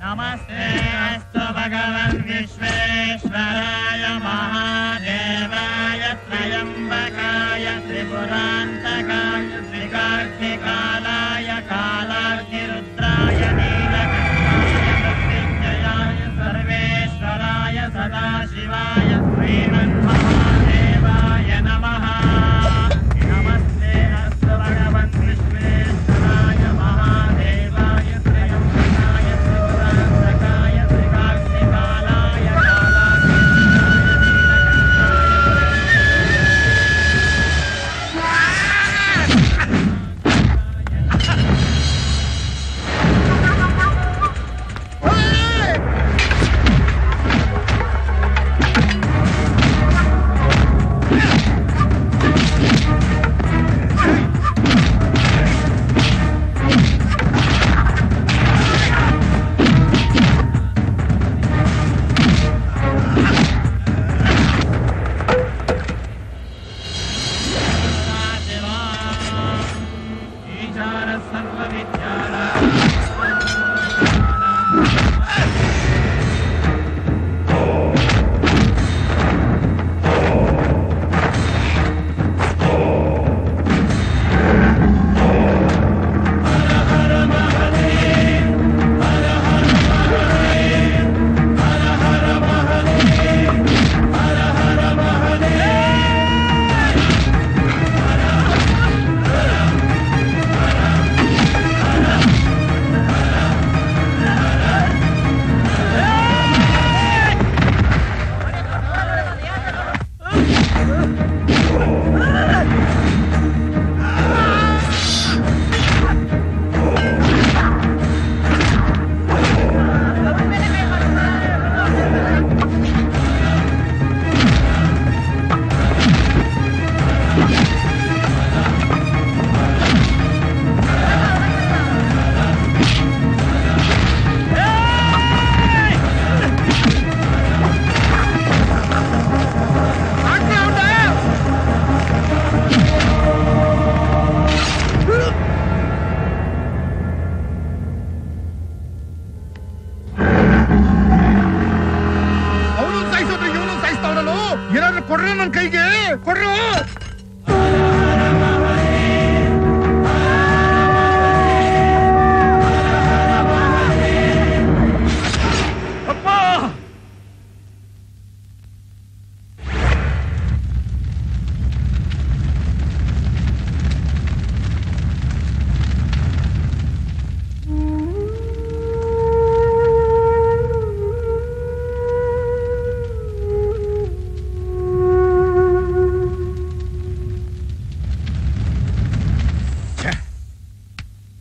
नमस्ते अस्तु भगवन् विश्वेश्वराय महादेवाय त्र्यम्बकाय त्रिपुरान्तकाय त्रिकाग्निकालाय कालाग्निरुद्राय नीलकण्ठाय मृत्युञ्जयाय सर्वेश्वराय सदाशिवाय श्रीमन्महादेवाय नमः। नमस्ते अस्तु भगवन् विश्वेश्वराय महादेवाय त्र्यम्बकाय त्रिपुरान्तकाय त्रिकाग्निकालाय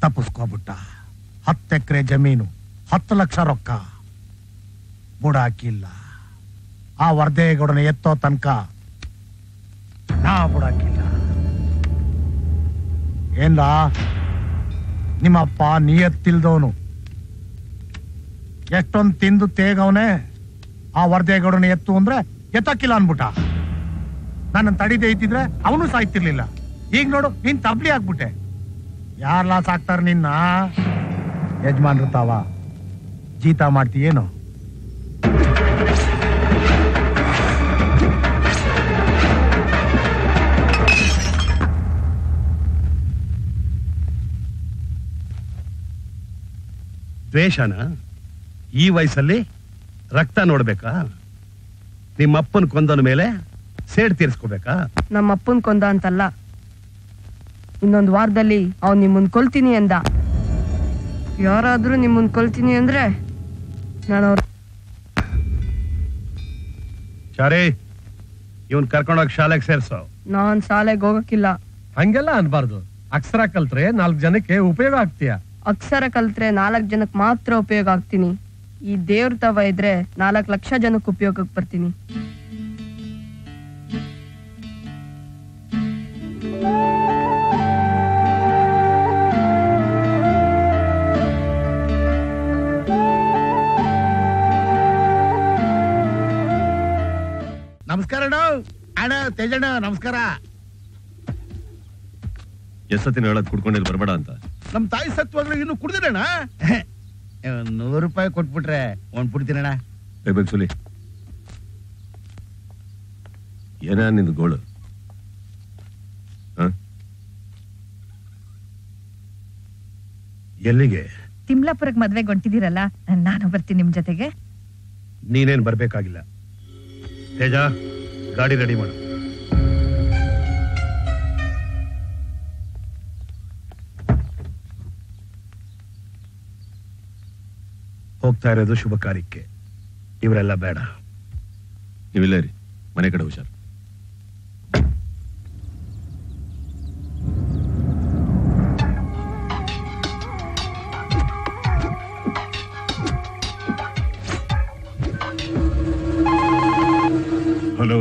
ತಪ್ಪಿಸ್ಕೋಬಿಟ್ಟ. 10 ಎಕರೆ ಜಮೀನು, 10 ಲಕ್ಷ ರೊಕ್ಕ ಬುಡಾಕಿಲ್ಲ. ಆ ವರ್ದೇಗೌಡನ ಎತ್ತೋ ತನಕ ನಾ ಬುಡಾಕಿಲ್ಲ. ಏನ್ಲ ನಿಮ್ಮಪ್ಪ ನಿಯತ್ತಿಲ್ದವನು, ಎಷ್ಟೊಂದು ತಿಂದು ತೇಗವನೆ. ಆ ವರ್ದೇಗೌಡನ ಎತ್ತು ಅಂದ್ರೆ ಎತ್ತಕ್ಕಿಲ್ಲ ಅನ್ಬಿಟ್ಟ. ನನ್ನ ತಡಿದೆ ಇದ್ದಿದ್ರೆ ಅವನು ಸಾಯ್ತಿರ್ಲಿಲ್ಲ. ಈಗ ನೋಡು, ನೀನ್ ತಬ್ಲಿ ಆಗ್ಬಿಟ್ಟೆ. ಯಾರ್ಲಾ ಸಾಕ್ತಾರ ನಿನ್ನ? ಯಜಮಾನ್ರು ತಾವ ಜೀತ ಮಾಡ್ತೀಯೇನು? ದ್ವೇಷನ ಈ ವಯಸ್ಸಲ್ಲಿ ರಕ್ತ ನೋಡ್ಬೇಕಾ? ನಿಮ್ಮಪ್ಪನ್ ಕೊಂದನ ಮೇಲೆ ಸೇಡ್ ತೀರ್ಸ್ಕೋಬೇಕಾ? ನಮ್ಮಪ್ಪನ್ ಕೊಂದ ಅಂತಲ್ಲ, ಇನ್ನೊಂದು ವಾರದಲ್ಲಿ ಅವ್ನು ನಿಮ್ಮನ್ ಕೊಲ್ತೀನಿ ಅಂದ. ಯಾರಾದ್ರೂ ನಿಮ್ಮನ್ ಕೊಲ್ತೀನಿ ಅಂದ್ರೆ ನಾನು ಶಾರೆ, ಇವನ್ ಕರ್ಕೊಂಡೋಗಿ ಶಾಲೆಗೆ ಸೇರ್ಸೋ. ನಾನ್ ಶಾಲೆಗೆ ಹೋಗಕ್ಕಿಲ್ಲ. ಹಂಗೆಲ್ಲ ಅನ್ಬಾರ್ದು. ಅಕ್ಷರ ಕಲ್ತ್ರೆ 4 ಜನಕ್ಕೆ ಉಪಯೋಗ ಆಗ್ತೀಯ. ಅಕ್ಷರ ಕಲ್ತ್ರೆ 4 ಜನಕ್ಕೆ ಮಾತ್ರ ಉಪಯೋಗ ಆಗ್ತೀನಿ. ಈ ದೇವ್ರ ತವ ಇದ್ರೆ 4 ಲಕ್ಷ ಜನಕ್ಕೆ ಉಪಯೋಗಕ್ಕೆ ಬರ್ತೀನಿ. ನಮಸ್ಕಾರ ಅಣ್ಣ. ತೇಜಣ್ಣ ನಮಸ್ಕಾರ. ಎಷ್ಟೊತ್ತಿನ ಹೇಳೋದು ಕುಡ್ಕೊಂಡಿಲ್ಲಿ ಬರಬೇಡ ಅಂತ. ನಮ್ ತಾಯಿ ಸತ್ವಾಗ್ಲೂ ಇನ್ನು ಕುಡ್ದಿರಣ್ಣ. 100 ಕೊಟ್ಬಿಟ್ರೆ ಹೊಂಟ್ಬಿಡ್ತೀನಣ್ಣ. ಸುಲಿ ಏನ ನಿಂದು ಗೋಳು? ಎಲ್ಲಿಗೆ? ತಿಮ್ಲಾಪುರಕ್ಕೆ ಮದ್ವೆಗೆ ಹೊಂಟಿದ್ದೀರಲ್ಲ, ನಾನು ಬರ್ತೀನಿ ನಿಮ್ ಜೊತೆಗೆ. ನೀನೇನ್ ಬರ್ಬೇಕಾಗಿಲ್ಲ. ತೇಜ, ಗಾಡಿ ರೆಡಿ ಮಾಡು. ಹೋಗ್ತಾ ಇರೋದು ಶುಭ ಕಾರ್ಯಕ್ಕೆ. ಇವರೆಲ್ಲ ಬೇಡ. ನೀವಿಲ್ಲ ರೀ, ಮನೆ ಕಡೆ ಹುಷಾರು. ಹಲೋ,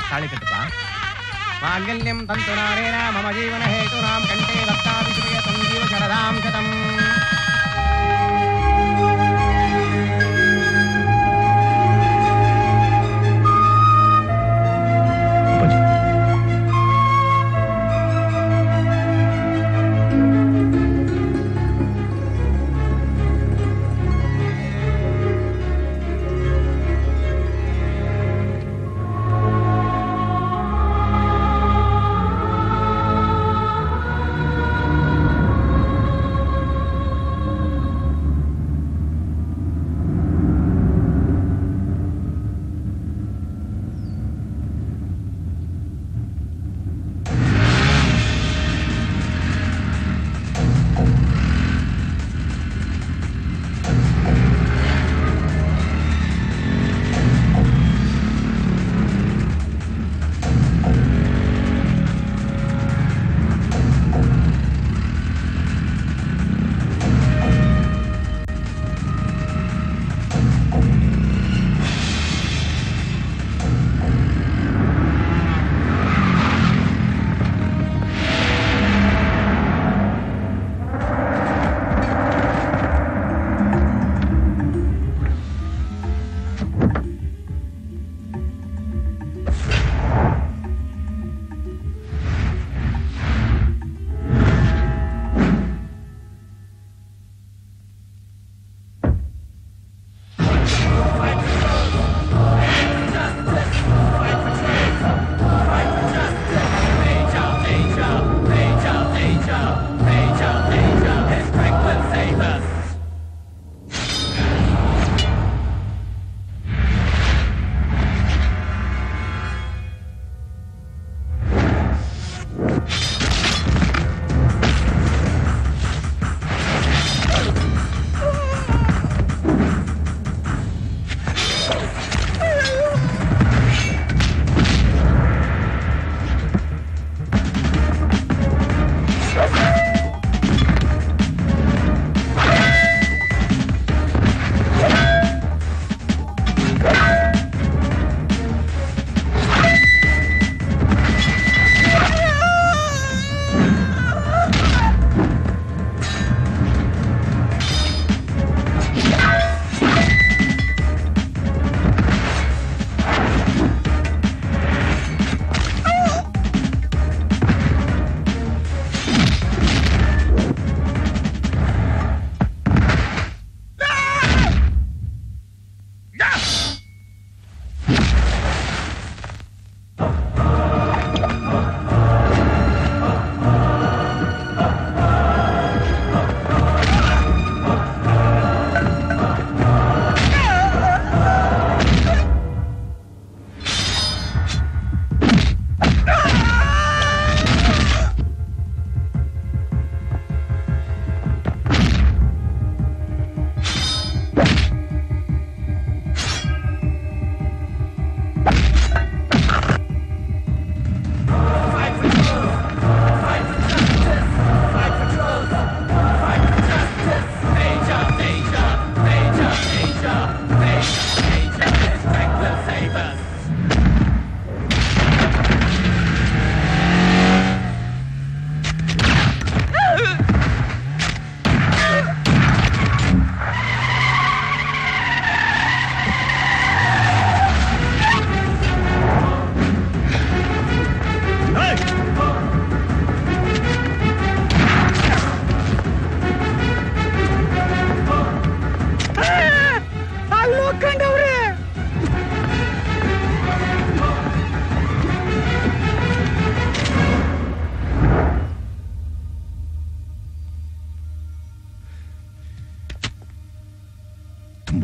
ತಾಳಿ ಕಟ್ಟಪ್ಪ. ಮಾಂಗಲ್ಯಂ ತಂತುನಾರೇಣ ಮಮ ಜೀವನ ಹೇತುನಾಂ ಕಂಠೇ ಭಕ್ತಾಭಿಷೇಕ ಸಂಜೀವ ಶರದಾಂ ಶತಂ.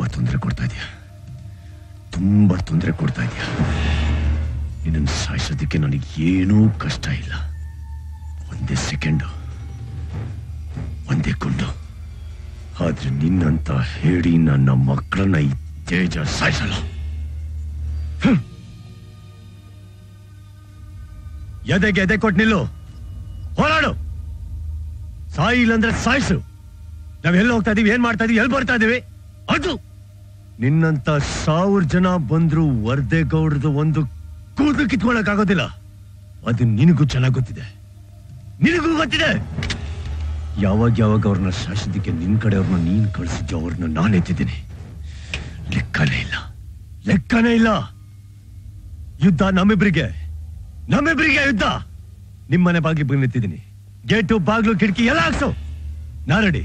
ತುಂಬಾ ತೊಂದರೆ ಕೊಡ್ತಾ ಇದೆಯಾ, ತುಂಬಾ ತೊಂದರೆ ಕೊಡ್ತಾ ಇದೆಯಾ. ನಿನ್ನನ್ನು ಸಾಯಿಸೋದಕ್ಕೆ ನನಗೆ ಏನೂ ಕಷ್ಟ ಇಲ್ಲ. ಒಂದೇ ಸೆಕೆಂಡು, ಒಂದೇ ಕೊಂಡು. ಆದ್ರೆ ನಿನ್ನಂತ ಹೇಳಿ ನನ್ನ ಮಕ್ಕಳನ್ನ ಈ ತೇಜ ಸಾಯಿಸಲ್ಲ. ಎದೆಗೆ ಎದೆ ಕೊಟ್ಟು ನಿಲ್ಲು, ಹೋರಾಡು. ಸಾಯಿ ಇಲ್ಲಂದ್ರೆ ಸಾಯಿಸು. ನಾವೆಲ್ಲ ಹೋಗ್ತಾ ಇದೀವಿ, ಏನ್ ಮಾಡ್ತಾ ಇದೀವಿ, ಎಲ್ಲಿ ಬರ್ತಾ ಇದೀವಿ ಅದು. ನಿನ್ನಂತ 1000 ಜನ ಬಂದ್ರು ವರ್ದೇಗೌಡ್ರದು ಒಂದು ಕೂದಲು ಕಿತ್ಕೊಳಕ್ ಆಗೋದಿಲ್ಲ. ಅದು ನಿನಗೂ ಚೆನ್ನಾಗಿ ಗೊತ್ತಿದೆ, ನಿನಗೂ ಗೊತ್ತಿದೆ. ಯಾವಾಗ ಅವ್ರನ್ನ ಶಾಸದಕ್ಕೆ ನಿನ್ ಕಡೆ ಅವ್ರನ್ನ ನೀನ್ ಕಳಿಸಿದ್ಯೋ ಅವ್ರನ್ನ ನಾನು ಎತ್ತಿದ್ದೀನಿ. ಲೆಕ್ಕನೇ ಇಲ್ಲ. ಯುದ್ಧ ನಮ್ಮಿಬ್ರಿಗೆ ಯುದ್ಧ. ನಿಮ್ಮನೆ ಬಾಗಿಲು ಬಂದು ನಿಂತಿದ್ದೀನಿ. ಗೇಟು, ಬಾಗ್ಲು, ಕಿಟಕಿ ಎಲ್ಲ ಹಾಕ್ಸು. ನಾ ರೆಡಿ.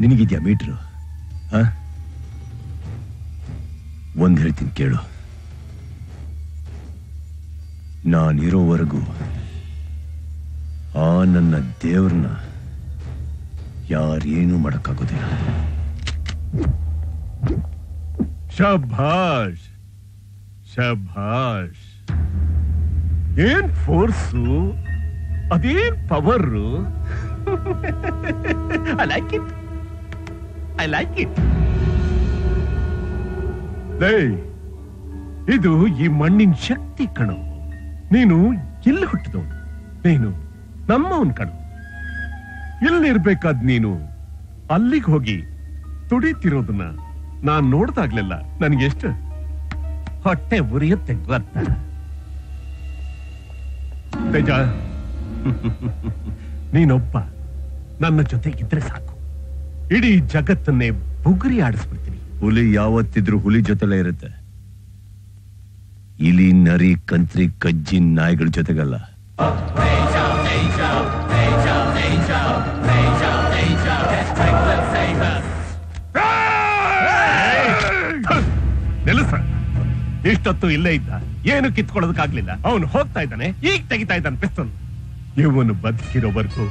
ನಿನಗಿದ್ಯಾ ಮೀಟ್ರು? ಒಂದ್ ಹೇಳ್ತೀನಿ ಕೇಳು. ನಾನಿರೋವರೆಗೂ ಆ ನನ್ನ ದೇವ್ರನ್ನ ಯಾರೇನು ಮಾಡಕ್ಕಾಗೋದಿಲ್ಲ. ಶಭಾಷ್ ಶಭಾಷ್. ಏನ್ ಫೋರ್ಸು, ಅದೇನ್ ಪವರು. I like it. ಇದು ಈ ಮಣ್ಣಿನ ಶಕ್ತಿ ಕಣೋ. ನೀನು ಎಲ್ಲಿ ಹುಟ್ಟಿದವನು, ನೀನು ನಮ್ಮವನ್ ಕಣೋ. ಎಲ್ಲಿರ್ಬೇಕಾದ್ ನೀನು ಅಲ್ಲಿಗೆ ಹೋಗಿ ತುಡಿತಿರೋದನ್ನ ನಾನ್ ನೋಡ್ದಾಗ್ಲೆಲ್ಲ ನನ್ಗೆಷ್ಟು ಹೊಟ್ಟೆ ಉರಿಯುತ್ತೆ ಗೊತ್ತಾ ತೇಜ. ನೀನೊಬ್ಬ ನನ್ನ ಜೊತೆ ಇದ್ರೆ ಸಾಕು, ಇಡೀ ಜಗತ್ತನ್ನೇ ಬುಗುರಿ ಆಡಿಸ್ಬಿಡ್ತೀನಿ. ಹುಲಿ ಯಾವತ್ತಿದ್ರು ಹುಲಿ ಜೊತೆಲೇ ಇರುತ್ತೆ. ಇಲಿ, ನರಿ, ಕಂತ್ರಿ, ಕಜ್ಜಿ, ನಾಯಿಗಳ ಜೊತೆಗಲ್ಲ. ನೆಲಸ ಇಷ್ಟೊತ್ತು ಇಲ್ಲೇ ಇದ್ದ, ಏನು ಕಿತ್ಕೊಳ್ಳೋದಕ್ಕಾಗ್ಲಿಲ್ಲ. ಅವನು ಹೋಗ್ತಾ ಇದ್ದಾನೆ, ಈಗ ತೆಗಿತಾ ಇದ್ದಾನೆ ಪಿಸ್ತೂಲ್. ಇವನು ಬದುಕಿರೋವರೆಗೂ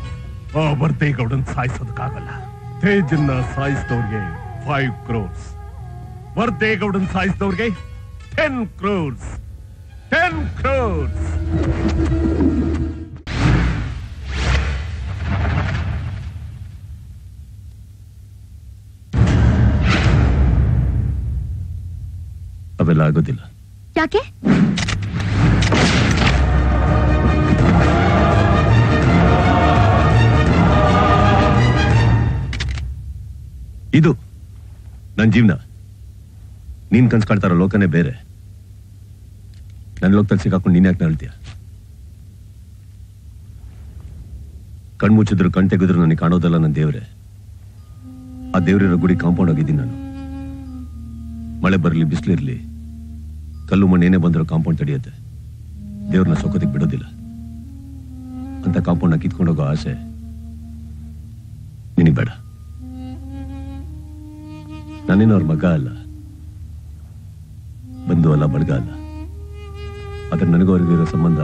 ಆ ವರ್ದೇಗೌಡನ್ ಸಾಯಿಸೋದಕ್ಕಾಗಲ್ಲ. ತೇಜನ್ನ ಸಾಯಿಸಿದವ್ರಿಗೆ 5 crores, ವರ್ದೇಗೌಡನ್ ಸಾಯಿಸಿದವ್ರಿಗೆ 10 crores. 10 crores. ಅವೆಲ್ಲ ಆಗೋದಿಲ್ಲ. ಯಾಕೆ? ಇದು ನನ್ನ ಜೀವನ. ನೀನ್ ಕನ್ಸ್ ಕಾಣ್ತಾರೋ ಲೋಕನೇ ಬೇರೆ. ನನ್ನ ಲೋಕದಲ್ಲಿ ಸಿಕ್ಕಾಕೊಂಡು ನೀನ್ ಯಾಕೆ ನಳ್ತೀಯ? ಕಣ್ಮುಚ್ಚಿದ್ರು ಕಣ್ ತೆಗೆದ್ರು ನನಗೆ ಕಾಣೋದಲ್ಲ ನನ್ನ ದೇವ್ರೆ. ಆ ದೇವ್ರಿರೋ ಗುಡಿ ಕಾಂಪೌಂಡ್ ಆಗಿದ್ದೀನಿ ನಾನು. ಮಳೆ ಬರಲಿ, ಬಿಸಿಲಿರ್ಲಿ, ಕಲ್ಲು ಮಣ್ಣು ಏನೇ ಬಂದರೂ ಕಾಂಪೌಂಡ್ ತಡೆಯುತ್ತೆ. ದೇವ್ರನ್ನ ಸೊಕ್ಕೋದಕ್ಕೆ ಬಿಡೋದಿಲ್ಲ. ಅಂತ ಕಾಂಪೌಂಡ್ನ ಕಿತ್ಕೊಂಡೋಗೋ ಆಸೆ ನಿನಗೆ ಬೇಡ. ನಾನೇನು ಅವ್ರ ಮಗ ಅಲ್ಲ, ಬಂಧು ಅಲ್ಲ, ಬಡ್ಗ ಅಲ್ಲ. ಆದ್ರೆ ನನಗೂ ಅವ್ರಿಗಿರೋ ಸಂಬಂಧ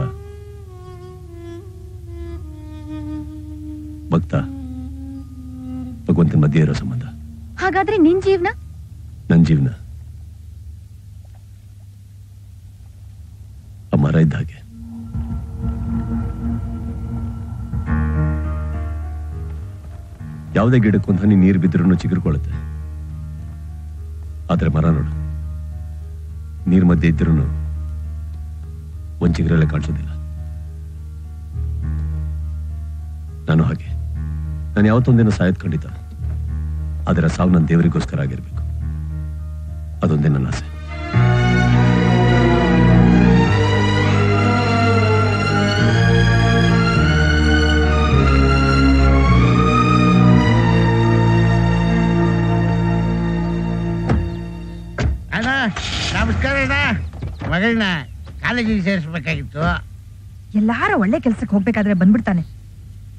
ಭಕ್ತ ಭಗವಂತನ ಮಧ್ಯೆ ಇರೋ ಸಂಬಂಧ. ಹಾಗಾದ್ರೆ ನಿನ್ ಜೀವನ? ನನ್ನ ಜೀವನ ಆ ಮರ ಇದ್ದ ಹಾಗೆ. ಯಾವುದೇ ಗಿಡಕ್ಕೊಂದು ಹನಿ ನೀರು ಬಿದ್ರೂ ಚಿಗುರ್ಕೊಳ್ಳುತ್ತೆ. ಆದ್ರೆ ಮರ ನೋಡು, ನೀರ್ ಮಧ್ಯೆ ಇದ್ರೂ ಒಂದ್ ಚಿಗುರಲ್ಲೇ ಕಾಣಿಸೋದಿಲ್ಲ. ನಾನು ಹಾಗೆ. ನಾನು ಯಾವತ್ತೊಂದೇನೋ ಸಾಯೋದ್ ಖಂಡಿತ. ಅದರ ಸಾವು ನನ್ನ ದೇವರಿಗೋಸ್ಕರ ಆಗಿರ್ಬೇಕು. ಅದೊಂದೇ ನನ್ನ ಆಸೆ. ನಮಸ್ಕಾರ ಅಣ್ಣ. ಮಗಳನ್ನ ಕಾಲೇಜಿಗೆ ಸೇರಿಸ್ಬೇಕಾಗಿತ್ತು. ಎಲ್ಲಾರ ಒಳ್ಳೆ ಕೆಲ್ಸಕ್ಕೆ ಹೋಗ್ಬೇಕಾದ್ರೆ ಬಂದ್ಬಿಡ್ತಾನೆ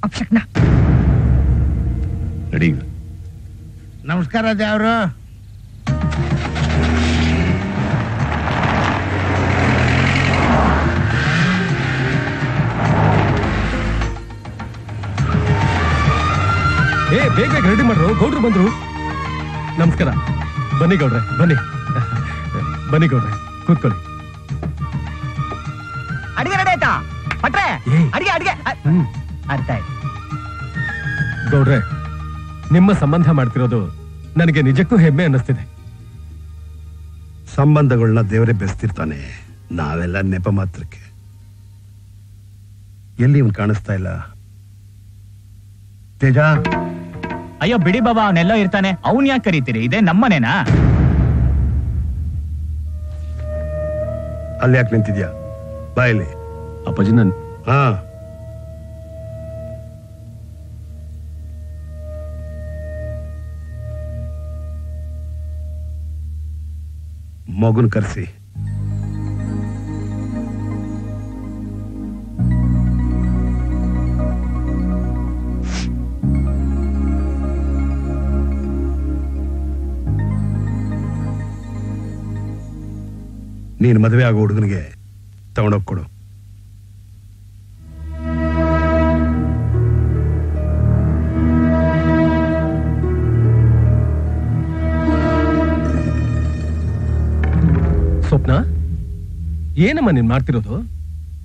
ಅಪ್ಶಕ್ನ. ರೆಡಿ? ನಮಸ್ಕಾರ ದೇವ್ರು. ಬೇಗ ರೆಡಿ ಮಾಡ್ರು, ಗೌಡ್ರು ಬಂದ್ರು. ನಮಸ್ಕಾರ. ಬನ್ನಿ ಗೌಡ್ರೆ, ಬನ್ನಿ ಬನ್ನಿ ಗೌಡ್ರೆ, ಕೂತ್ಕೊಳ್ಳಿ. ಅಡಿಗೆ ರೆಡಿ ಆಯ್ತಾ ಭಟ್ರೆ? ಏಯ್. ಅಡಿಗೆ ಹ್ಮ್. ಅರ್ಥ ಆಯ್ತು. ಗೌಡ್ರೆ, ನಿಮ್ಮ ಸಂಬಂಧ ಮಾಡ್ತಿರೋದು ನನಗೆ ನಿಜಕ್ಕೂ ಹೆಮ್ಮೆ ಅನ್ನಿಸ್ತಿದೆ. ಸಂಬಂಧಗಳನ್ನ ದೇವರೇ ಬೆಸ್ತಿರ್ತಾನೆ, ನಾವೆಲ್ಲ ನೆಪ ಮಾತ್ರಕ್ಕೆ. ಎಲ್ಲಿ ಇವನ್ ಕಾಣಿಸ್ತಾ ಇಲ್ಲ. ತೇಜ, ಅಯ್ಯೋ ಬಿಡಿ ಬಾಬಾ, ಅವನೆಲ್ಲೋ ಇರ್ತಾನೆ. ಅವನ್ ಯಾಕೆ ಕರೀತೀರಿ? ಇದೇ ನಮ್ಮನೇನಾ? ಅಲ್ಲಿ ಯಾಕೆ ನಿಂತಿದ್ಯಾ? ಬಾಯಲ್ಲಿ. ಅಪ್ಪಾಜಿ, ನನ್ ಹಾ, ಮಗುನ್ ಕರೆಸಿ. ನೀನ್ ಮದುವೆ ಆಗೋ ಹುಡುಗನಿಗೆ ತಗೊಂಡೋಗ್ ಕೊಡು. ಸ್ವಪ್ನ, ಏನಮ್ಮ ನೀನ್ ಮಾಡ್ತಿರೋದು?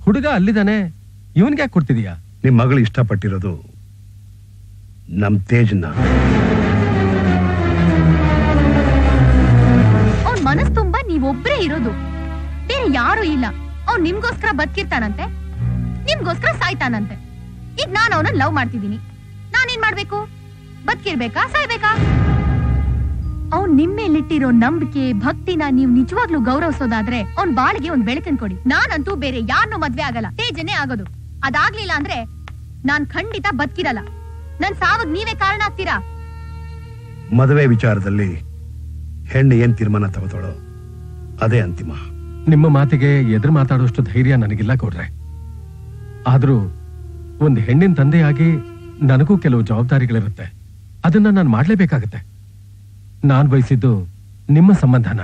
ಹುಡುಗ ಅಲ್ಲಿದ್ದಾನೆ, ಇವನ್ಗೆ ಯಾಕೆ ಕೊಡ್ತಿದೀಯಾ? ನಿಮ್ ಮಗಳು ಇಷ್ಟಪಟ್ಟಿರೋದು ನಮ್ ತೇಜ್ನ. ಅವ್ನ್ ಮನಸ್ ತುಂಬಾ ನೀವೊಬ್ರೇ ಇರೋದು, ಬೇರೆ ಯಾರು ಇಲ್ಲ. ಅವ್ನ್ ನಿಮ್ಗೋಸ್ಕರ ಬದುಕಿರ್ತಾನಂತೆ, ನಿಮ್ಗೋಸ್ಕರ ಸಾಯ್ತಾನಂತೆ. ಈಗ ನಾನು ಅವನನ್ನ ಲವ್ ಮಾಡ್ತಿದ್ದೀನಿ, ನಾನೇನ್ ಮಾಡ್ಬೇಕು? ಬದುಕಿರ್ಬೇಕಾ ಸಾಯ್ಬೇಕಾ? ಅವ್ನ್ ನಿಮ್ಮೇಲಿಟ್ಟಿರೋ ನಂಬಿಕೆ ಭಕ್ತಿನ ನೀವ್ ನಿಜವಾಗ್ಲೂ ಗೌರವಿಸೋದಾದ್ರೆ ಅವ್ನ್ ಬಾಳಿಗೆ ಒಂದ್ ಬೆಳಕನ್ ಕೊಡಿ. ನಾನಂತೂ ಬೇರೆ ಯಾರನ್ನೂ ಮದ್ವೆ ಆಗಲ್ಲ, ತೇಜನೇ ಆಗೋದು. ಅದಾಗ್ಲಿಲ್ಲ ಅಂದ್ರೆ ನಾನ್ ಖಂಡಿತ ಬದುಕಿರಲ್ಲ. ನನ್ ಸಾವಗ್ ನೀವೇ ಕಾರಣ ಆಗ್ತೀರಾ. ಮದುವೆ ವಿಚಾರದಲ್ಲಿ ಹೆಣ್ಣು ಏನ್ ತೀರ್ಮಾನ ತಗೋತಾಳೋ ಅದೇ ಅಂತಿಮ. ನಿಮ್ಮ ಮಾತಿಗೆ ಎದುರು ಮಾತಾಡೋಷ್ಟು ಧೈರ್ಯ ನನಗಿಲ್ಲ ಗೌಡ್ರೆ. ಆದ್ರೂ ಒಂದು ಹೆಣ್ಣಿನ ತಂದೆಯಾಗಿ ನನಗೂ ಕೆಲವು ಜವಾಬ್ದಾರಿಗಳಿರುತ್ತೆ. ಅದನ್ನ ನಾನು ಮಾಡ್ಲೇಬೇಕಾಗತ್ತೆ. ನಾನ್ ಬಯಸಿದ್ದು ನಿಮ್ಮ ಸಂಬಂಧನ.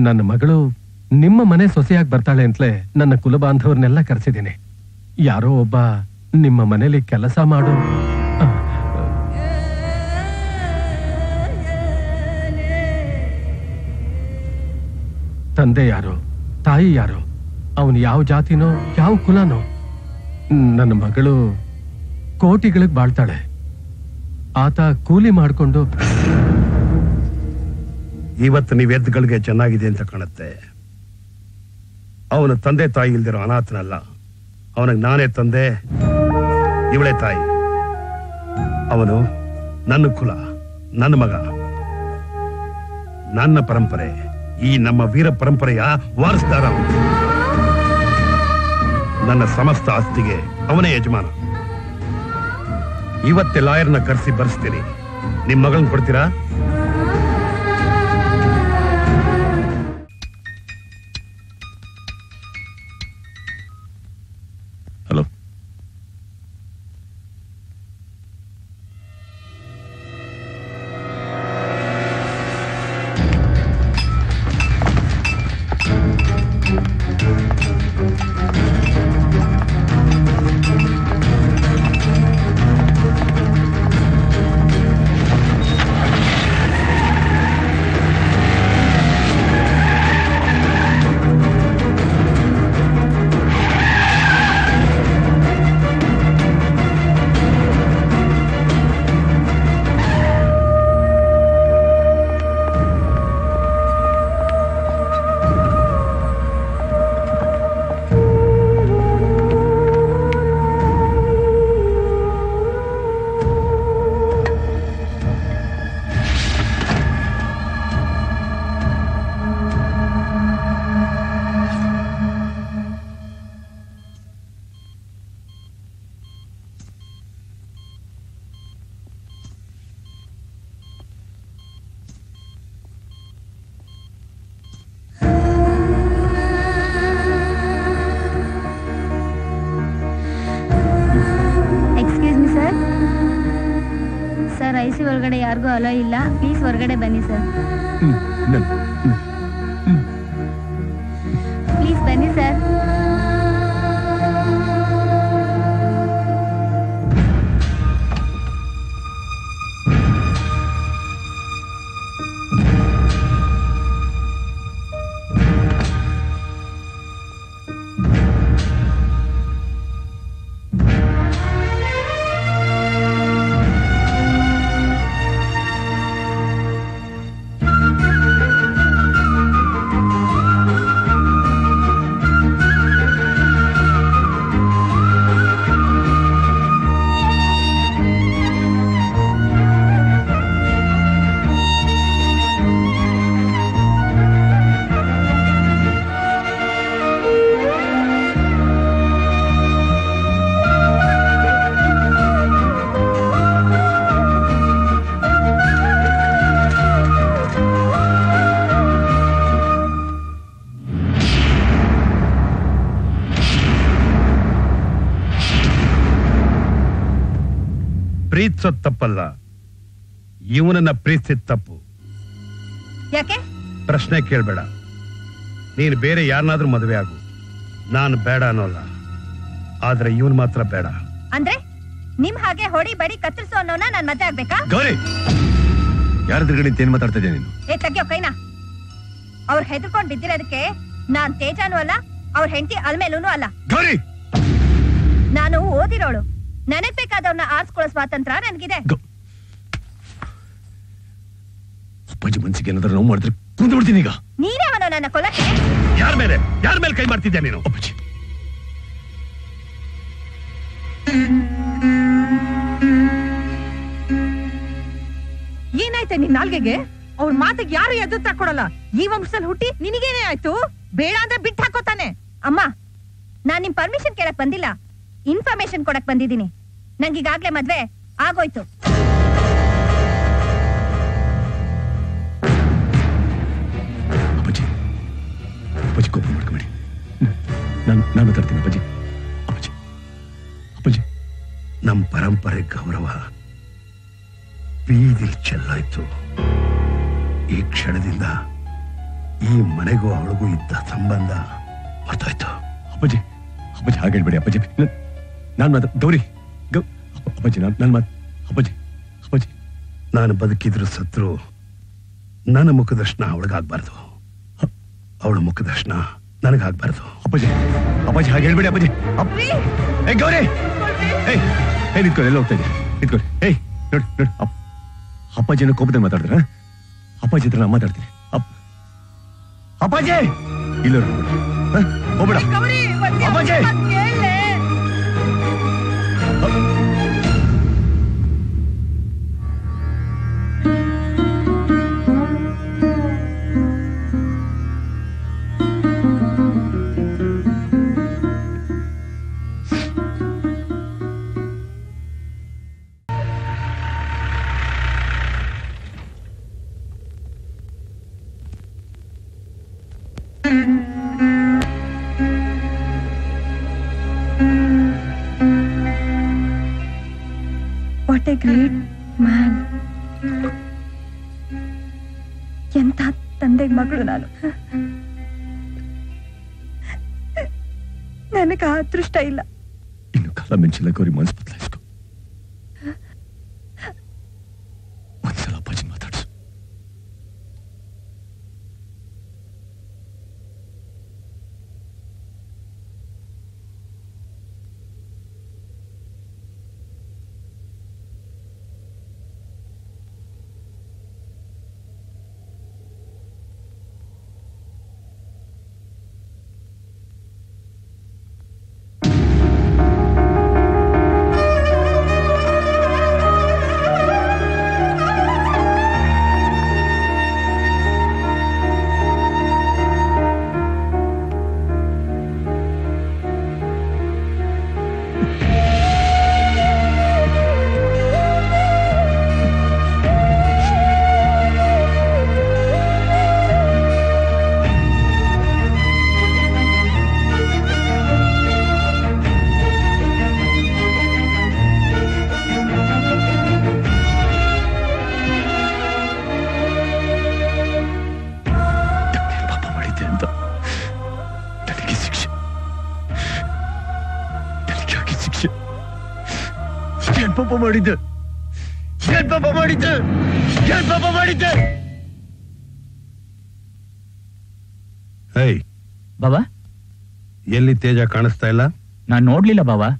ನನ್ನ ಮಗಳು ನಿಮ್ಮ ಮನೆ ಸೊಸೆಯಾಗಿ ಬರ್ತಾಳೆ ಅಂತಲೇ ನನ್ನ ಕುಲಬಾಂಧವರನ್ನೆಲ್ಲ ಕರೆಸಿದ್ದೀನಿ. ಯಾರೋ ಒಬ್ಬ ನಿಮ್ಮ ಮನೇಲಿ ಕೆಲಸ ಮಾಡು. ತಂದೆ ಯಾರೋ ತಾಯಿ ಯಾರೋ, ಅವನು ಯಾವ ಜಾತಿನೋ ಯಾವ ಕುಲನೋ, ನನ್ನ ಮಗಳು ಕೋಟಿಗಳಿಗೆ ಬಾಳ್ತಾಳೆ. ಆತ ಕೂಲಿ ಮಾಡ್ಕೊಂಡು. ಇವತ್ತು ನೀವ್ ಎದ್ದುಗಳಿಗೆ ಚೆನ್ನಾಗಿದೆ ಅಂತ ಕಾಣುತ್ತೆ. ಅವನ ತಂದೆ ತಾಯಿ ಇಲ್ದಿರೋ ಅನಾಥನಲ್ಲ. ಅವನಿಗೆ ನಾನೇ ತಂದೆ, ಇವಳೇ ತಾಯಿ. ಅವನು ನನ್ನ ಕುಲ, ನನ್ನ ಮಗ, ನನ್ನ ಪರಂಪರೆ, ಈ ನಮ್ಮ ವೀರ ಪರಂಪರೆಯ ವಾರಸ್ದಾರ. ನನ್ನ ಸಮಸ್ತ ಆಸ್ತಿಗೆ ಅವನೇ ಯಜಮಾನ. ಇವತ್ತೇ ಲಾಯರ್ನ ಕರೆಸಿ ಬರ್ಸ್ತೀನಿ. ನಿಮ್ ಮಗಳನ್ನ ಕೊಡ್ತೀರಾ? ಹಲೋ, ಸರ್, ಐಸಿ ಒಳಗಡೆ ಯಾರಿಗೂ ಅಲೋ ಇಲ್ಲ, ಪ್ಲೀಸ್ ಹೊರಗಡೆ ಬನ್ನಿ ಸರ್. ಪ್ಲೀಸ್ ಬನ್ನಿ ಸರ್. ಪ್ರೀತಿಸೋದ್ ತಪ್ಪಲ್ಲ, ಇವನನ್ನ ಪ್ರೀತಿಸಿದ ತಪ್ಪು. ಯಾಕೆ? ಪ್ರಶ್ನೆ ಕೇಳ್ಬೇಡ. ನೀನು ಬೇರೆ ಯಾರನ್ನಾದ್ರೂ ಮದುವೆ ಆಗು, ನಾನು ಬೇಡ ಅನ್ನೋಲ್ಲ. ಆದ್ರೆ ಇವನ್ ಮಾತ್ರ ಬೇಡ. ಅಂದ್ರೆ ನಿಮ್ ಹಾಗೆ ಹೊಡಿ ಬಡಿ ಕತ್ತರಿಸೋ ಅನ್ನೋನ ನಾನ್ ಮದ್ವೆ ಆಗ್ಬೇಕಾ? ಗೌರಿ, ಯಾರದ್ರಗಡೆ ಏನ್ ಮಾತಾಡ್ತಾ ಇದ್ಯಾ ನೀನು? ತೆಗಿಯೋ ಕೈನಾ. ಅವ್ರು ಹೆದರ್ಕೊಂಡ್ ಬಿದ್ದಿರೋದಕ್ಕೆ ನಾನ್ ತೇಜಾನು ಅಲ್ಲ, ಅವ್ರ ಹೆಂಡತಿ ಅಲ್ಮೇಲೂನು ಅಲ್ಲ. ಗೌರಿ, ನಾನು ಓದಿರೋಳು, ನನಗ್ ಬೇಕಾದವ್ರನ್ನ ಆರಿಸ್ಕೊಳ್ಳೋ ಸ್ವಾತಂತ್ರ್ಯ ನನ್ಗಿದೆ. ಅಪ್ಪಾಜಿ ಮನ್ಸಿಗೆ ಏನಾದ್ರೂ ನೋವು ಮಾಡಿದ್ರೆ ಕುಂದು ಬಿಡ್ತೀನಿ ಈಗ. ನೀನೇ ಅವನು ನನ್ನ ಕೊಲಕ್ಕೆ. ಯಾರ ಮೇಲೆ ಕೈ ಮಾಡ್ತಿದ್ಯಾ ನೀನು? ಅಪ್ಪಾಜಿ, ಏನಾಯ್ತೆ ನಿನ್ ನಾಲ್ಗೆಗೆ? ಅವ್ರ ಮಾತಿಗೆ ಯಾರು ಎದ್ದು ತಕೊಡಲ್ಲ. ಈ ವಂಶದಲ್ಲಿ ಹುಟ್ಟಿ ನಿನಗೇನೇ ಆಯ್ತು? ಬೇಡ ಅಂದ್ರೆ ಬಿಟ್ಟು ಹಾಕೋತಾನೆ. ಅಮ್ಮ, ನಾನ್ ನಿಮ್ ಪರ್ಮಿಷನ್ ಕೇಳಕ್ ಬಂದಿಲ್ಲ, ಇನ್ಫಾರ್ಮೇಶನ್ ಕೊಡಕ್ ಬಂದಿದ್ದೀನಿ. ನಂಗೀಗಾಗ್ಲೇ ಮದ್ವೆ ಆಗೋಯ್ತು. ಅಪ್ಪಾಜಿ, ಅಪ್ಪಾಜಿ ಕೋಪ ಮಾಡ್ಕೊಂಬೇಡಿ. ನಾನು ಮಾತಾಡ್ತೀನಿ ಅಪ್ಪಾಜಿ. ಅಪ್ಪಾಜಿ, ಅಪ್ಪಾಜಿ, ನಮ್ಮ ಪರಂಪರೆ ಗೌರವ ಬೀದಿಲ್ ಚೆಲ್ಲಾಯ್ತು. ಈ ಕ್ಷಣದಿಂದ ಈ ಮನೆಗೂ ಅವಳಿಗೂ ಇದ್ದ ಸಂಬಂಧ ಹೊರತಾಯ್ತು. ಅಪ್ಪಾಜಿ, ಅಪ್ಪಾಜಿ ಹಾಗೆ ಹೇಳ್ಬೇಡಿ ಅಪ್ಪಾಜಿ. ನಾನು ಗೌರಿ, ಅಪ್ಪಾಜಿ ಅಪ್ಪಾಜಿ, ಅಪ್ಪಾಜಿ, ನಾನು ಬದುಕಿದ್ರು ಸತ್ರು ನನ್ನ ಮುಖದರ್ಶನ ಅವಳಿಗಾಗ್ಬಾರ್ದು, ಅವಳ ಮುಖದರ್ಶನ ನನಗಾಗ್ಬಾರ್ದು. ಅಪ್ಪಾಜಿ, ಅಪ್ಪಾಜಿ ಹಾಗೆ ಹೇಳ್ಬೇಡಿ ಅಪ್ಪಾಜಿ. ಗೌರಿ, ನಿಂತ್ಕೊಳ್ಳಿ, ಎಲ್ಲ ಹೋಗ್ತಾ ಇದೆ, ನಿಂತ್ಕೊಳ್ಳಿ. ನೋಡಿ ಅಪ್ಪಾಜಿನ ಕೋಪದಲ್ಲಿ ಮಾತಾಡಿದ್ರ? ಅಪ್ಪಾಜಿ ಹತ್ರ ನಾನು ಮಾತಾಡ್ತೀನಿ. ಅಪ್ಪಾಜಿ ಇಲ್ಲ ಹೋಗ್ಬೇಡ ಅಪ್ಪಾಜಿ. What A great man. ಎಂಥ ತಂದೆಗೆ ಮಗಳು ನಾನು. ನನಗೆ ಆ ಅದೃಷ್ಟ ಇಲ್ಲ. ಇನ್ನು ಕಾಲ ಮೆಂಚಿಲ್ಲ ಗೌರಿ, ಮನಸ್ಸು ಬದಲಾಯಿಸ್ಕೊ. ಒಂದ್ಸಲ ಅಪ್ಪಾಜಿ ಮಾತಾಡ್ಸು. ಪಾಪ ಮಾಡಿದ್ದೆ, ಏನ್ ಪಾಪ ಮಾಡಿದ್ದೆ, ಏನ್ ಪಾಪ ಮಾಡಿದ್ದೆ? ಹೇ ಬಾಬಾ, ಎಲ್ಲಿ ತೇಜ ಕಾಣಿಸ್ತಾ ಇಲ್ಲ? ನಾನ್ ನೋಡ್ಲಿಲ್ಲ ಬಾಬಾ.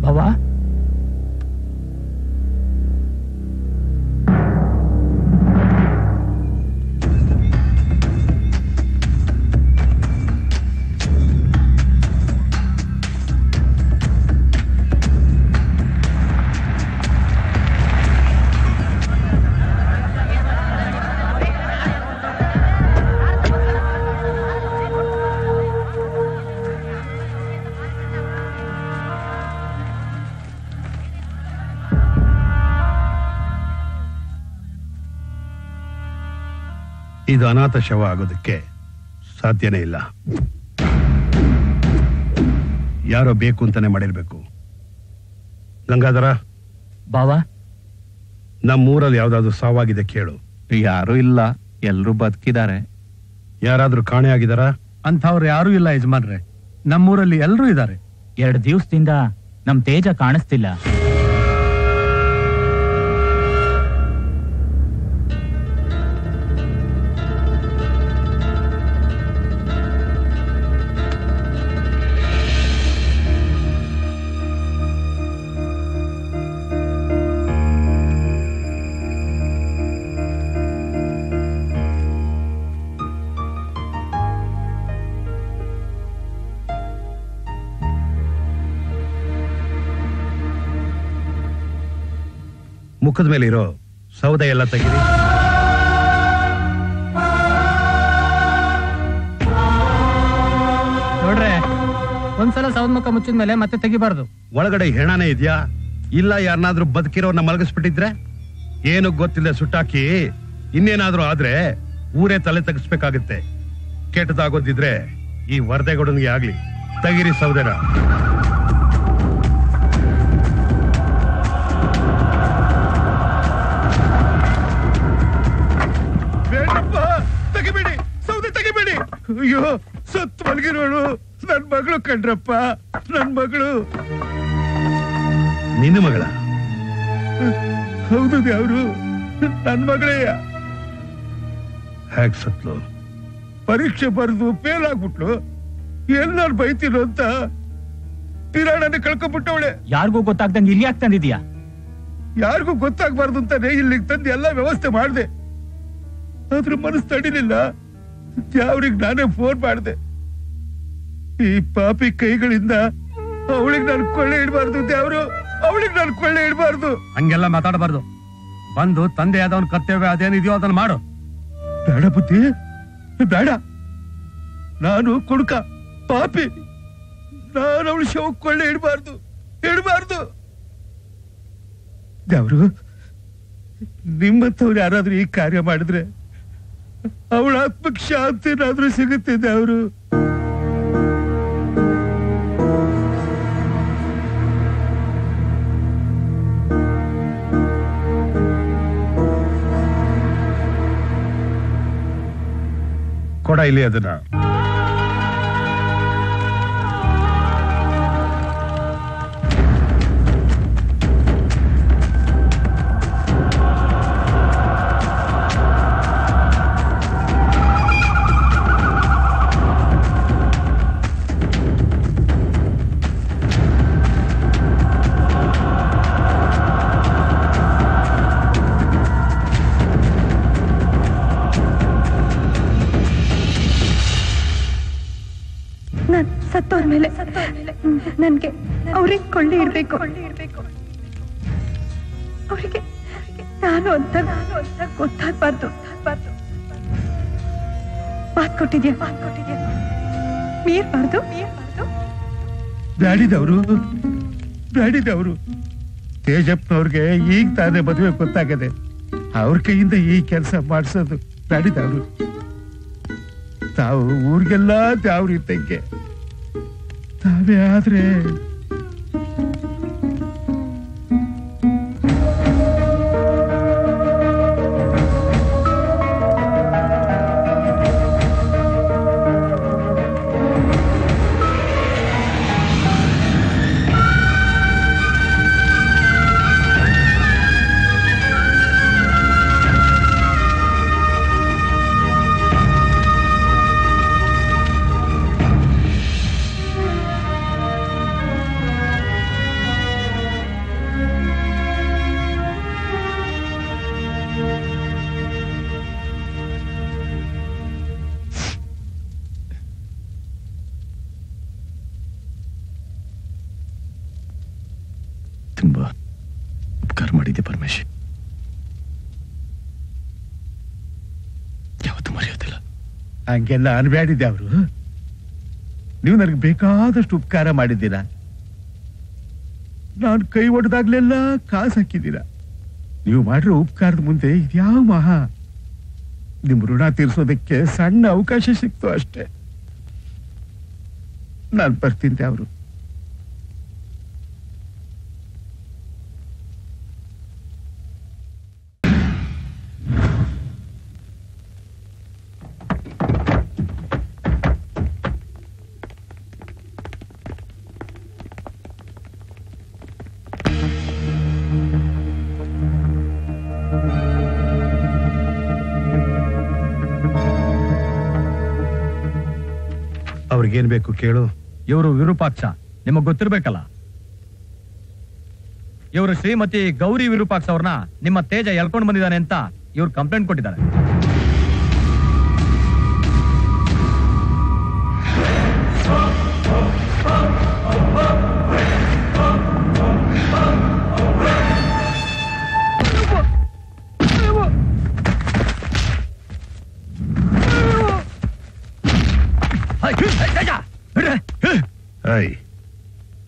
ಬಾವ ಇದು ಅನಾಥ ಶವ ಆಗೋದಕ್ಕೆ ಸಾಧ್ಯನೇ ಇಲ್ಲ. ಯಾರೋ ಬೇಕು ಅಂತಾನೆ ಮಾಡಿರ್ಬೇಕು. ಗಂಗಾಧರ, ಬಾವ ನಮ್ಮೂರಲ್ಲಿ ಯಾವ್ದಾದ್ರು ಸಾವಾಗಿದೆ ಕೇಳು. ಯಾರು ಇಲ್ಲ, ಎಲ್ರು ಬದುಕಿದ್ದಾರೆ. ಯಾರಾದ್ರೂ ಕಾಣೆ ಆಗಿದಾರ? ಅಂಥವ್ರು ಯಾರು ಇಲ್ಲ ಯಜಮಾನ್ರೆ. ನಮ್ಮೂರಲ್ಲಿ ಎಲ್ರೂ ಇದ್ದಾರೆ. 2 ದಿವಸದಿಂದ ನಮ್ ತೇಜ ಕಾಣಿಸ್ತಿಲ್ಲ. ಮುಖದ ಮೇಲೆ ಇರೋ ಸೌದೆ ಎಲ್ಲ ತೆಗೀರಿ. ನೋಡ್ರೆ, ಒಂದ್ಸಲ ಸೌದ್ ಮುಖ ಮುಚ್ಚಿದ ಮೇಲೆ ಮತ್ತೆ ತೆಗಿಬಾರ್ದು. ಒಳಗಡೆ ಹೆಣನೇ ಇದ್ಯಾ? ಇಲ್ಲ ಯಾರನ್ನಾದ್ರೂ ಬದುಕಿರೋರ್ನ ಮಲಗಿಸ್ಬಿಟ್ಟಿದ್ರೆ? ಏನು ಗೊತ್ತಿಲ್ಲ ಸುಟ್ಟಾಕಿ ಇನ್ನೇನಾದ್ರೂ ಆದ್ರೆ ಊರೇ ತಲೆ ತೆಗಿಸ್ಬೇಕಾಗತ್ತೆ. ಕೆಟ್ಟದಾಗೋದಿದ್ರೆ ಈ ವರದೆಗೌಡನಿಗೆ ಆಗ್ಲಿ. ತೆಗಿರಿ ಸೌದೆನ. ತೆಗಿಬೇಡಿ, ಸೌದೆ ತೆಗಿಬೇಡಿ. ಅಯ್ಯೋ, ಸತ್ತು ಮಲಗಿರೋಳು ನನ್ ಮಗಳು ಕಂಡ್ರಪ್ಪ, ನನ್ ಮಗಳು. ನಿನ್ನ ಮಗಳ? ಹೌದು ದೇವ್ರು, ನನ್ ಮಗಳೇ. ಹೇಗ್ ಸತ್ಲು? ಪರೀಕ್ಷೆ ಬರೆದು ಫೇಲ್ ಆಗ್ಬಿಟ್ಲು. ಎಲ್ಲಾರು ಬೈತಿರೋ ಅಂತ ಪಿರಾಣನೆ ಕಳ್ಕೊಂಡ್ಬಿಟ್ಟವಳೆ. ಯಾರಿಗೂ ಗೊತ್ತಾಗ್ದಂಗೆ ಇಲ್ಲಿ ಯಾಕೆ ತಂದಿದ್ಯಾ? ಯಾರಿಗೂ ಗೊತ್ತಾಗ್ಬಾರ್ದು ಅಂತಾನೆ ಇಲ್ಲಿಗೆ ತಂದು ಎಲ್ಲಾ ವ್ಯವಸ್ಥೆ ಮಾಡಿದೆ. ಆದ್ರೆ ಮನಸ್ಸು ತಡಿಲಿಲ್ಲ. ಅವ್ರಿಗೆ ನಾನೇ ಫೋನ್ ಮಾಡಿದೆ. ಈ ಪಾಪಿ ಕೈಗಳಿಂದ ಅವಳಿಗೆ ನಾನು ಕೊಳ್ಳೆ ಇಡಬಾರ್ದು ದೇವ್ರು, ಅವಳಿಗೆ ನಾನು ಕೊಳ್ಳೆ ಇಡಬಾರ್ದು. ಹಂಗೆಲ್ಲ ಮಾತಾಡಬಾರ್ದು. ಬಂದು ತಂದೆ ಆದವನ್ ಕರ್ತವ್ಯ ಅದೇನಿದೆಯೋ ಅದನ್ನ ಮಾಡು. ಬೇಡ ಬುದ್ಧಿ, ಬೇಡ. ನಾನು ಕುಡುಕ, ಪಾಪಿ. ನಾನು ಅವಳು ಶವ ಕೊಳ್ಳೆ ಇಡಬಾರ್ದು, ಇಡಬಾರ್ದು. ದೇವ್ರು, ನಿಮ್ಮಂಥವ್ರು ಯಾರಾದ್ರೂ ಈ ಕಾರ್ಯ ಮಾಡಿದ್ರೆ ಅವಳ ಆತ್ಮಕ್ಕೆ ಶಾಂತಿ ಏನಾದ್ರೂ ಸಿಗುತ್ತೆ ದೇವ್ರು. ಕೊಡ ಇಲ್ಲಿ ಅದನ್ನ. ಸತ್ತೋರ್ ಮೇಲೆ ನನ್ಗೆ ಅವ್ರಿಗೆ ಕೊಳ್ಳೆ ಇಡ್ಬೇಕು. ಅವರಿಗೆ ನಾನು ಅಂತ ಗೊತ್ತಾಗ್ಬಾರ್ದು. ಮಾತು ಕೊಟ್ಟಿದ್ಯಾ? ಮೀರ್ಬಾರ್ದು. ಬ್ಯಾಡಿದವರು ತೇಜಪ್ಪನವ್ರಿಗೆ ಈಗ ತಾನೇ ಮದುವೆ ಗೊತ್ತಾಗದೆ. ಅವ್ರ ಕೈಯಿಂದ ಈ ಕೆಲಸ ಮಾಡಿಸೋದು ಬ್ಯಾಡಿದವರು. ತಾವು ಊರಿಗೆಲ್ಲ ದ್ಯಾವ್ರು ಇದ್ದಂಗೆ ತಾವೇ ಆದ್ರೆ ತುಂಬಾ ಉಪಕಾರ ಮಾಡಿದ್ದೆ ಪರಮೇಶ್. ಯಾವತ್ತೂ ಮರೆಯೋದಿಲ್ಲ. ಹಂಗೆಲ್ಲ ಅನ್ಬ್ಯಾಡಿದ್ದೆ ಅವರು. ನೀವು ನನಗೆ ಬೇಕಾದಷ್ಟು ಉಪಕಾರ ಮಾಡಿದ್ದೀರಾ. ನಾನು ಕೈ ಒಡೆದಾಗ್ಲೆಲ್ಲ ಕಾಸು ಹಾಕಿದ್ದೀರಾ. ನೀವು ಮಾಡಿರೋ ಉಪಕಾರದ ಮುಂದೆ ಇದ್ಯಾವ ಮಹಾ. ನಿಮ್ ಋಣ ತೀರ್ಸೋದಕ್ಕೆ ಸಣ್ಣ ಅವಕಾಶ ಸಿಕ್ತು ಅಷ್ಟೇ. ನಾನು ಬರ್ತೀನಿ ಅವರು. ಅವ್ರಿಗೇನ್ ಬೇಕು ಕೇಳು. ಇವರು ವಿರೂಪಾಕ್ಷ, ನಿಮಗ್ ಗೊತ್ತಿರ್ಬೇಕಲ್ಲ. ಇವರು ಶ್ರೀಮತಿ ಗೌರಿ ವಿರೂಪಾಕ್ಷ ಅವ್ರನ್ನ ನಿಮ್ಮ ತೇಜ ಎಳ್ಕೊಂಡು ಬಂದಿದ್ದಾನೆ ಅಂತ ಇವ್ರು ಕಂಪ್ಲೇಂಟ್ ಕೊಟ್ಟಿದ್ದಾರೆ.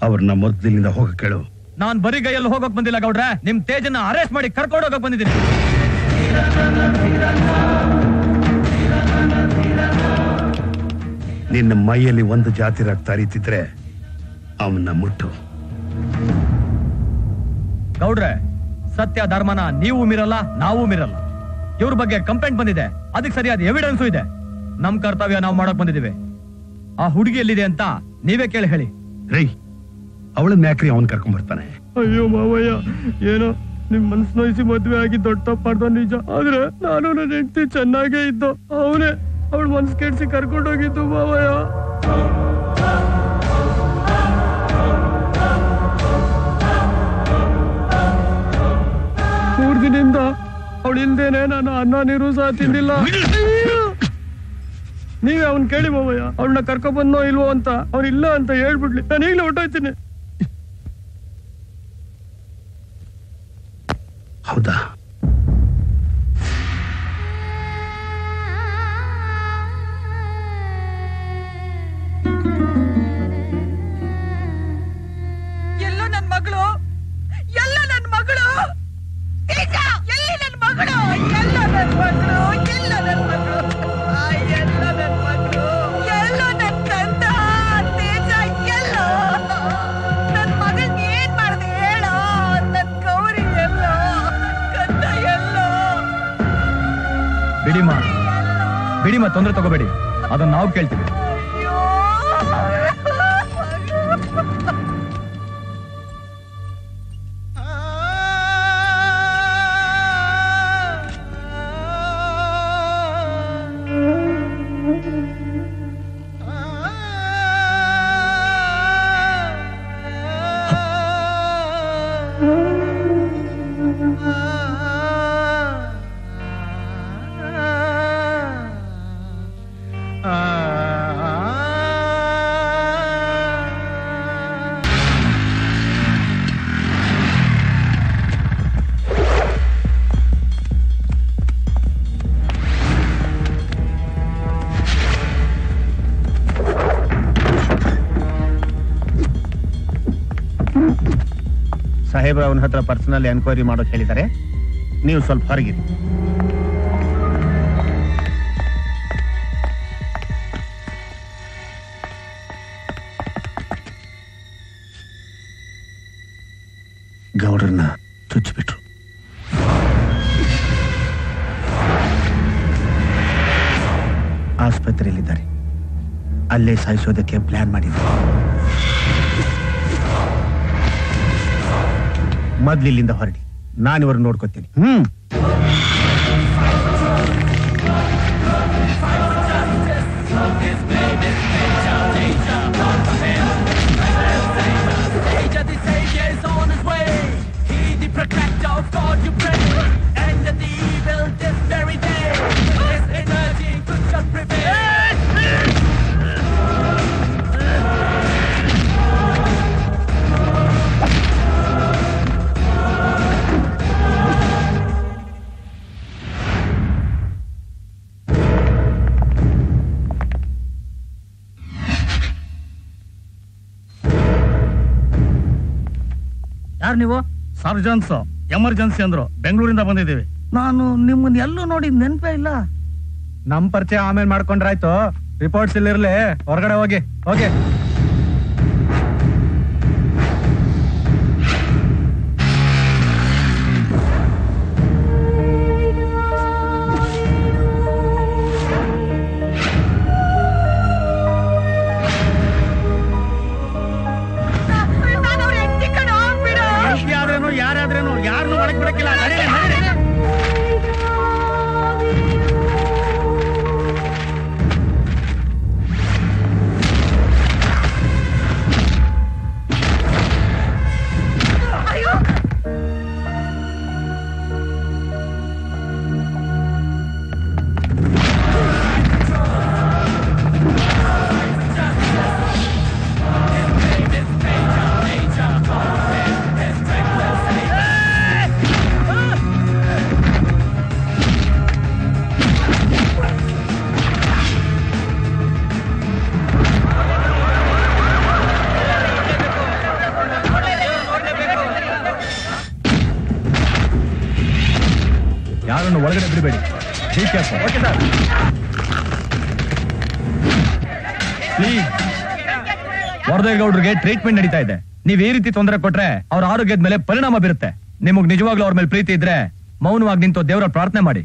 ಅವ್ರನ್ನ ಮೊದಲಿನಿಂದ ಹೋಗ ಕೇಳು. ನಾನ್ ಬರೀ ಕೈಯಲ್ಲಿ ಹೋಗಕ್ ಬಂದಿಲ್ಲ ಗೌಡ್ರೆ, ನಿಮ್ ತೇಜನ್ನ ಅರೆಸ್ಟ್ ಮಾಡಿ ಕರ್ಕೊಂಡು ಹೋಗಕ್ ಬಂದಿದ್ದೀನಿ. ನಿನ್ನ ಮೈಯಲ್ಲಿ ಒಂದು ಜಾತಿ ರಕ್ತ ಹರಿತಿದ್ರೆ ಅವನ್ನ ಮುಟ್ಟು. ಗೌಡ್ರೆ, ಸತ್ಯ ಧರ್ಮನ ನೀವು ಮೀರಲ್ಲ, ನಾವು ಮೀರಲ್ಲ. ಇವ್ರ ಬಗ್ಗೆ ಕಂಪ್ಲೇಂಟ್ ಬಂದಿದೆ, ಅದಕ್ಕೆ ಸರಿಯಾದ ಎವಿಡೆನ್ಸು ಇದೆ. ನಮ್ ಕರ್ತವ್ಯ ನಾವು ಮಾಡಕ್ ಬಂದಿದ್ದೀವಿ. ಆ ಹುಡುಗಿ ಎಲ್ಲಿದೆ ಅಂತ ನೀವೇ ಕೇಳಿ ಹೇಳಿ. ರೈ, ಅವಳನ್ನ ಯಾಕ್ರಿ ಅವನ್ ಕರ್ಕೊಂಡ್ ಬರ್ತಾನೆ? ಅಯ್ಯೋ ಮಾವಯ್ಯ, ಏನೋ ನಿಮ್ ಮನ್ಸ್ ನೋಯಿಸಿ ಮದ್ವೆ ಆಗಿ ದೊಡ್ಡ ತಪ್ಪಾಡ್ದ ನಿಜ. ಆದ್ರೆ ನಾನು ನನ್ನ ಹೆಂಡತಿ ಚೆನ್ನಾಗೇ ಇದ್ದು, ಅವನೇ ಅವಳ ಮನ್ಸ್ ಕೆಡ್ಸಿ ಕರ್ಕೊಂಡೋಗಿದ್ದು ಮಾವಯ್ಯ. ಮೂರ್ ದಿನದಿಂದ ಅವಳು ಇಲ್ದೇನೆ ನಾನು ಅನ್ನ ನೀರು ಸಹ ತಿಂದಿಲ್ಲ. ನೀವೇ ಅವ್ನ್ ಕೇಳಿ ಮಾವಯ್ಯ, ಅವಳನ್ನ ಕರ್ಕೊ ಬಂದೋ ಇಲ್ವೋ ಅಂತ. ಅವ್ನು ಇಲ್ಲ ಅಂತ ಹೇಳ್ಬಿಡ್ಲಿ, ನಾನು ಈಗಲೇ ಹೊಟ್ಟೋಯ್ತೀನಿ. ಹೌದಾ? ಎಲ್ಲೋ ನನ್ ಮಗಳು, ಎಲ್ಲೋ ನನ್ ಮಗಳು, ಎಲ್ಲಿ ನನ್ ಮಗಳು, ಎಲ್ಲೋ ನನ್ ಮಗಳು, ಎಲ್ಲೋ ನನ್ ಮಗಳು, ಎಲ್ಲೋ ನನ್ ಮಗಳು, ಎಲ್ಲೋ ನನ್ ಕಂದ ತೇಜ, ಎಲ್ಲೋ ನನ್ ಮಗಳ್ ಏನ್ ಮಾಡ್ದೆ ಹೇಳೋ. ನನ್ ಗೌರಿ ಎಲ್ಲೋ, ಕಂದ ಎಲ್ಲೋ. ಬಿಡಿಮ, ತೊಂದ್ರೆ ತಗೋಬೇಡಿ, ಅದನ್ನ ನಾವು ಕೇಳ್ತೀವಿ. ಸಾಹೇಬ್ರ ಅವನ ಹತ್ರ ಪರ್ಸನಲ್ ಎನ್ಕ್ವೈರಿ ಮಾಡೋಕೆ ಹೇಳಿದ್ದಾರೆ, ನೀವು ಸ್ವಲ್ಪ ಹೊರಗಿರಿ. ಗೌಡ್ರನ್ನ ಚುಚ್ಚಿಬಿಟ್ರು. ಆಸ್ಪತ್ರೆಯಲ್ಲಿದ್ದಾರೆ, ಅಲ್ಲೇ ಸಾಯಿಸೋದಕ್ಕೆ ಪ್ಲಾನ್ ಮಾಡಿದ್ದಾರೆ. ಮೊದ್ಲಿಲ್ಲಿಂದ ಹೊರಡಿ, ನಾನಿವ್ರನ್ನ ನೋಡ್ಕೊತೀನಿ. ಯಾರು ನೀವು? ಸರ್ಜನ್ಸ್ ಎಮರ್ಜೆನ್ಸಿ ಅಂದ್ರು, ಬೆಂಗಳೂರಿಂದ ಬಂದಿದ್ದೀವಿ. ನಾನು ನಿಮ್ಮನ್ನ ಎಲ್ಲೂ ನೋಡಿ ನೆನಪೇ ಇಲ್ಲ. ನಮ್ ಪರಿಚಯ ಆಮೇಲೆ ಮಾಡ್ಕೊಂಡ್ರಾಯ್ತು. ರಿಪೋರ್ಟ್ಸ್ ಇಲ್ಲಿರ್ಲಿ, ಹೊರಗಡೆ ಹೋಗಿ ಹೋಗಿ. ಯಾರಾದ್ರೇನು ಯಾರನ್ನು ಒಳಗೆ ಬಿಡಕ್ಕಿಲ್ಲ. ಯಾರನ್ನು ಒಳಗಡೆ ಬಿಡಬೇಡಿ. ವರದೇಗೌಡ್ರಿಗೆ ಟ್ರೀಟ್ಮೆಂಟ್ ನಡೀತಾ ಇದೆ. ನೀವ್ ಈ ರೀತಿ ತೊಂದರೆ ಕೊಟ್ರೆ ಅವ್ರ ಆರೋಗ್ಯದ ಮೇಲೆ ಪರಿಣಾಮ ಬೀರುತ್ತೆ. ನಿಮಗ್ ನಿಜವಾಗ್ಲೂ ಅವ್ರ ಮೇಲೆ ಪ್ರೀತಿ ಇದ್ರೆ ಮೌನವಾಗಿ ನಿಂತು ದೇವರ ಪ್ರಾರ್ಥನೆ ಮಾಡಿ.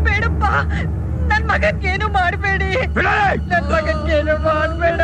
ಬೇಡಪ್ಪ, ನನ್ ಮಗಕ್ಕೇನು ಮಾಡಬೇಡಿ. ನನ್ ಮಗಕ್ಕೇನು ಮಾಡಬೇಡ.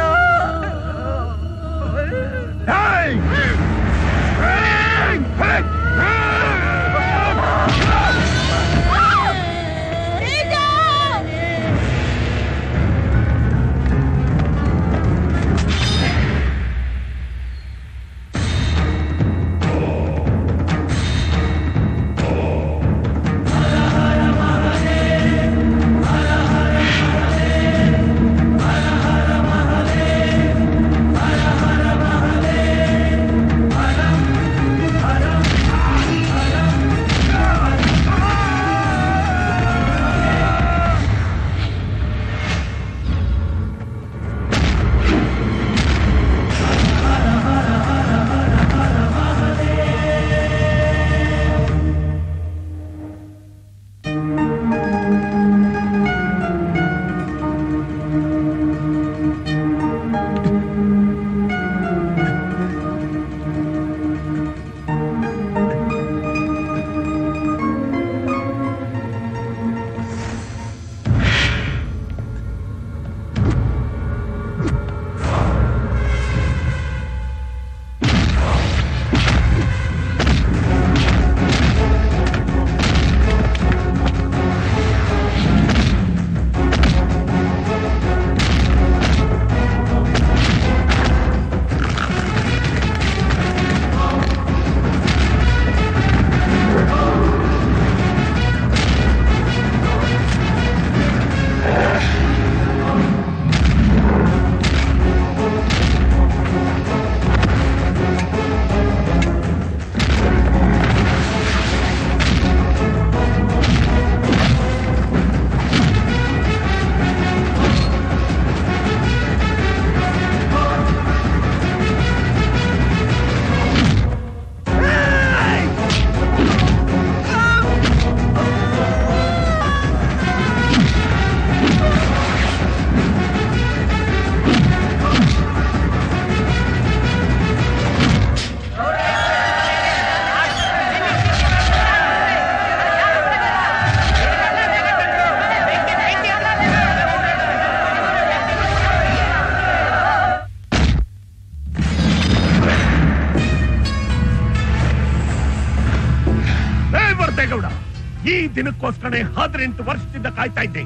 ಈ ದಿನಕ್ಕೋಸ್ಕರ 18 ವರ್ಷದಿಂದ ಕಾಯ್ತಾ ಇದ್ದೆ.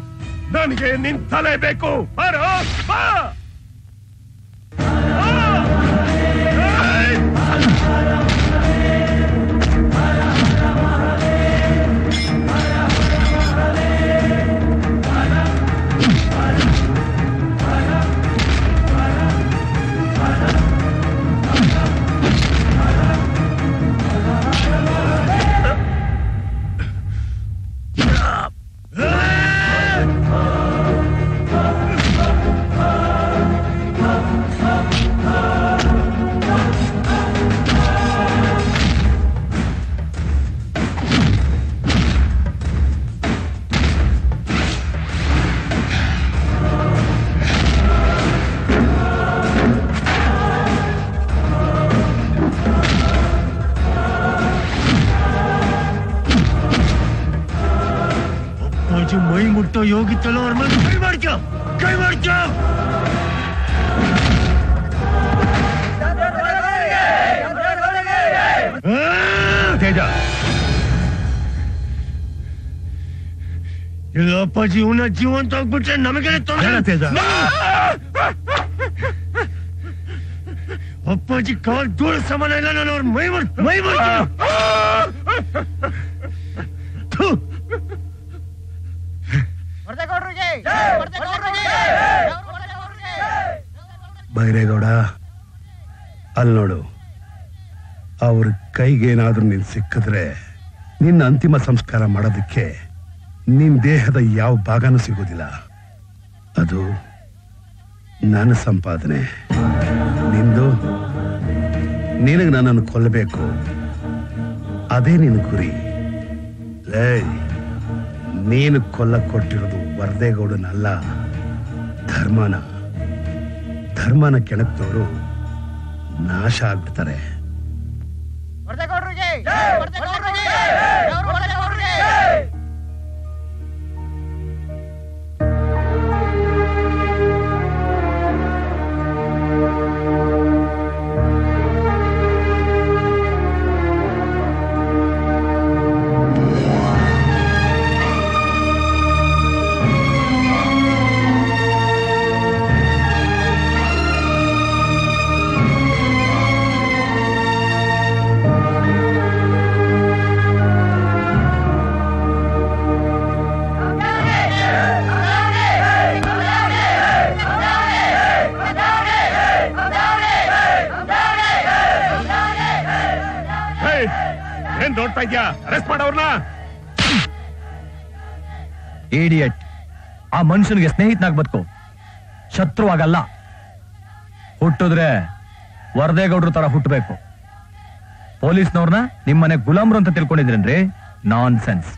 ನನಗೆ ನಿನ್ ತಲೆ ಬೇಕು. ಬರೋ ಬಾ. मई मुट्टो योगी चलो और मैं कई मार क्या तेजा ಇಲ್ಲ ಅಪ್ಪಾಜಿ ಇವನ ಜೀವಂತ ಹೋಗ್ಬಿಟ್ರೆ ನಮಗೆ ಅಪ್ಪಾಜಿ ಕಾಲ್ ಧೂಳು ಸಮಾನ ಇಲ್ಲ. ನಾನು ಅವ್ರ ಮೈ ಬೈರೇಗೌಡ, ಅಲ್ಲಿ ನೋಡು, ಅವ್ರ ಕೈಗೇನಾದ್ರೂ ನೀನ್ ಸಿಕ್ಕಿದ್ರೆ ನಿನ್ನ ಅಂತಿಮ ಸಂಸ್ಕಾರ ಮಾಡೋದಕ್ಕೆ ನಿನ್ ದೇಹದ ಯಾವ ಭಾಗನೂ ಸಿಗೋದಿಲ್ಲ. ಅದು ನನ್ನ ಸಂಪಾದನೆ. ನಿಂದು ನಿನಗೆ ನನ್ನನ್ನು ಕೊಲ್ಲಬೇಕು, ಅದೇ ನಿನ್ನ ಗುರಿ. ನೀನು ಕೊಲ್ಲ ಕೊಟ್ಟಿರೋದು ವರದೇಗೌಡನಲ್ಲ, ಧರ್ಮನ ಕೆಣಕ್ತವರು ನಾಶ ಆಗ್ಬಿಡ್ತಾರೆ. ನೋಡ್ತಾ ಇದ್ಯಾ? ಅರೆಸ್ಟ್ ಮಾಡೋರ್ನ. ಇಡಿಯಟ್, ಆ ಮನುಷ್ಯನಿಗೆ ಸ್ನೇಹಿತನಾಗ್ ಬದುಕು, ಶತ್ರುವಾಗಲ್ಲ. ಹುಟ್ಟಿದ್ರೆ ವರದೇಗೌಡ್ರ ತರ ಹುಟ್ಟಬೇಕು. ಪೊಲೀಸ್ನವ್ರನ್ನ ನಿಮ್ಮನೆ ಗುಲಾಮ್ರು ಅಂತ ತಿಳ್ಕೊಂಡಿದ್ರೇನ್ರಿ? ನಾನ್ ಸೆನ್ಸ್.